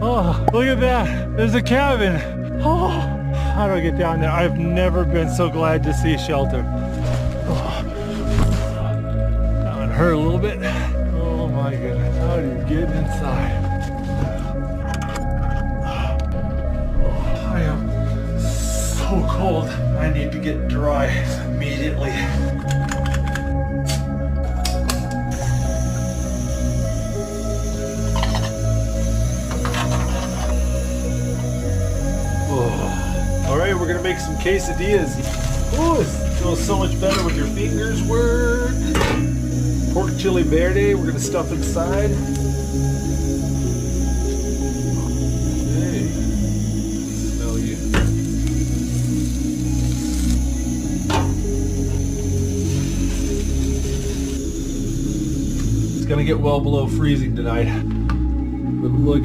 Oh, look at that. There's a cabin. Oh, how do I get down there? I've never been so glad to see shelter. Oh, that one hurt a little bit. Oh my goodness, how do you get inside? Oh, I am so cold. I need to get dry immediately. All right, we're gonna make some quesadillas. Oh, it feels so much better when your fingers work. Pork chili verde, we're gonna stuff inside. Hey, smell you. It's gonna get well below freezing tonight.